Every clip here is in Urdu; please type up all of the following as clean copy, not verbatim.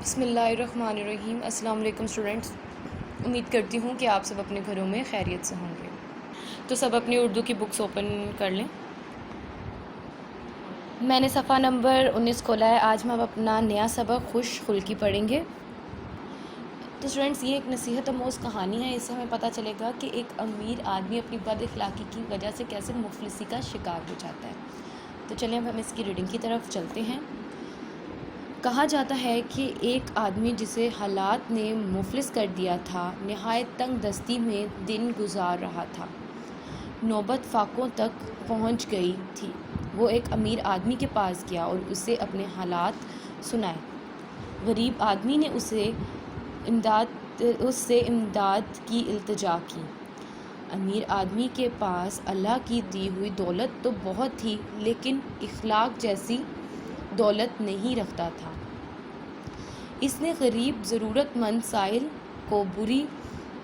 بسم اللہ الرحمن الرحیم۔ السلام علیکم اسٹوڈنٹس، امید کرتی ہوں کہ آپ سب اپنے گھروں میں خیریت سے ہوں گے۔ تو سب اپنی اردو کی بکس اوپن کر لیں۔ میں نے صفحہ نمبر 19 کھولا ہے۔ آج ہم اپنا نیا سبق خوش خلقی پڑھیں گے۔ تو اسٹوڈنٹس، یہ ایک نصیحت آموز کہانی ہے۔ اس سے ہمیں پتہ چلے گا کہ ایک امیر آدمی اپنی بد اخلاقی کی وجہ سے کیسے مفلسی کا شکار ہو جاتا ہے۔ تو چلیں اب ہم اس کی ریڈنگ کی طرف چلتے ہیں۔ کہا جاتا ہے کہ ایک آدمی جسے حالات نے مفلس کر دیا تھا، نہایت تنگ دستی میں دن گزار رہا تھا۔ نوبت فاقوں تک پہنچ گئی تھی۔ وہ ایک امیر آدمی کے پاس گیا اور اسے اپنے حالات سنائے۔ غریب آدمی نے اس سے امداد کی التجا کی۔ امیر آدمی کے پاس اللہ کی دی ہوئی دولت تو بہت تھی، لیکن اخلاق جیسی دولت نہیں رکھتا تھا۔ اس نے غریب ضرورت مند سائل کو بری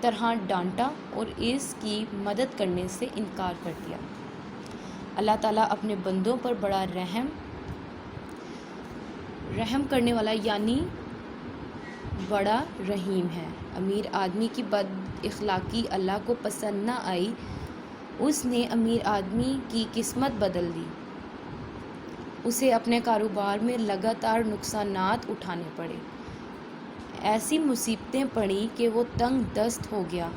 طرح ڈانٹا اور اس کی مدد کرنے سے انکار کر دیا۔ اللہ تعالیٰ اپنے بندوں پر بڑا رحم کرنے والا یعنی بڑا رحیم ہے۔ امیر آدمی کی بد اخلاقی اللہ کو پسند نہ آئی۔ اس نے امیر آدمی کی قسمت بدل دی۔ اسے اپنے کاروبار میں لگاتار نقصانات اٹھانے پڑے۔ ایسی مصیبتیں پڑیں کہ وہ تنگ دست ہو گیا۔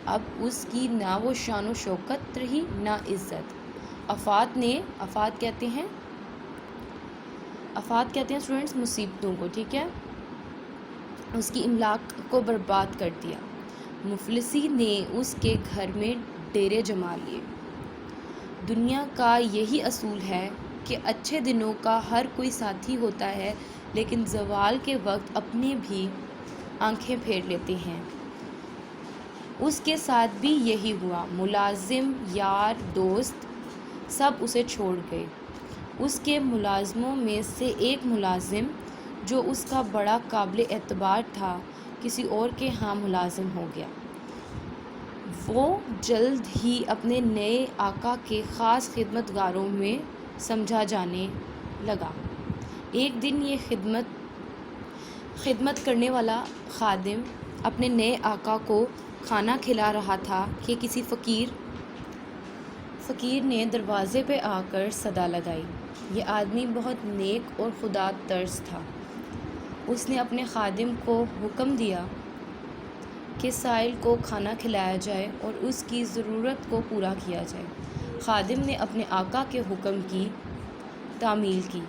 اب اس کی نہ وہ شان و شوکت رہی نہ عزت۔ آفات کہتے ہیں اسٹوڈنٹس مصیبتوں کو، ٹھیک ہے؟ اس کی املاک کو برباد کر دیا۔ مفلسی نے اس کے گھر میں ڈیرے جما لیے۔ دنیا کا یہی اصول ہے کہ اچھے دنوں کا ہر کوئی ساتھی ہوتا ہے، لیکن زوال کے وقت اپنے بھی آنکھیں پھیر لیتے ہیں۔ اس کے ساتھ بھی یہی ہوا۔ ملازم، یار، دوست سب اسے چھوڑ گئے۔ اس کے ملازموں میں سے ایک ملازم جو اس کا بڑا قابل اعتبار تھا، کسی اور کے ہاں ملازم ہو گیا۔ وہ جلد ہی اپنے نئے آقا کے خاص خدمتگاروں میں سمجھا جانے لگا۔ ایک دن یہ خدمت کرنے والا خادم اپنے نئے آقا کو کھانا کھلا رہا تھا کہ کسی فقیر نے دروازے پہ آ کر صدا لگائی۔ یہ آدمی بہت نیک اور خدا ترس تھا۔ اس نے اپنے خادم کو حکم دیا کہ سائل کو کھانا کھلایا جائے اور اس کی ضرورت کو پورا کیا جائے۔ خادم نے اپنے آقا کے حکم کی تعمیل کی۔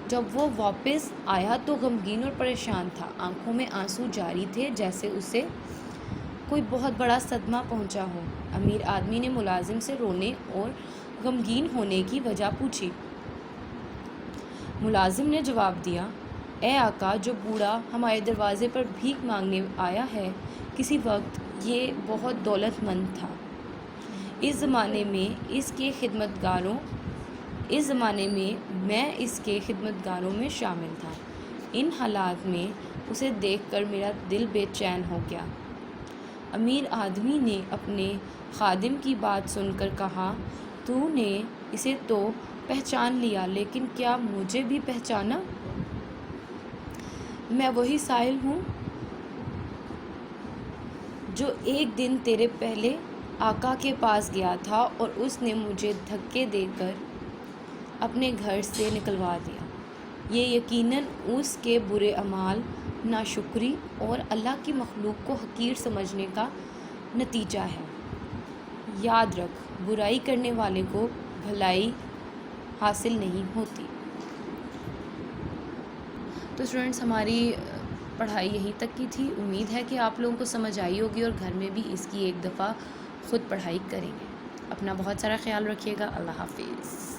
جب وہ واپس آیا تو غمگین اور پریشان تھا۔ آنکھوں میں آنسو جاری تھے، جیسے اسے کوئی بہت بڑا صدمہ پہنچا ہو۔ امیر آدمی نے ملازم سے رونے اور غمگین ہونے کی وجہ پوچھی۔ ملازم نے جواب دیا، اے آقا، جو بوڑھا ہمارے دروازے پر بھیک مانگنے آیا ہے، کسی وقت یہ بہت دولت مند تھا۔ اس زمانے میں میں اس کے خدمتگاروں میں شامل تھا۔ ان حالات میں اسے دیکھ کر میرا دل بے چین ہو گیا۔ امیر آدمی نے اپنے خادم کی بات سن کر کہا، تو نے اسے تو پہچان لیا، لیکن کیا مجھے بھی پہچانا؟ میں وہی سائل ہوں جو ایک دن تیرے پہلے آقا کے پاس گیا تھا اور اس نے مجھے دھکے دے کر اپنے گھر سے نکلوا دیا۔ یہ یقیناً اس کے برے اعمال، ناشکری اور اللہ کی مخلوق کو حقیر سمجھنے کا نتیجہ ہے۔ یاد رکھ، برائی کرنے والے کو بھلائی حاصل نہیں ہوتی۔ تو اسٹوڈنٹس، ہماری پڑھائی یہیں تک کی تھی۔ امید ہے کہ آپ لوگوں کو سمجھ آئی ہوگی اور گھر میں بھی اس کی ایک دفعہ خود پڑھائی کریں گے۔ اپنا بہت سارا خیال رکھیے گا۔ اللہ حافظ۔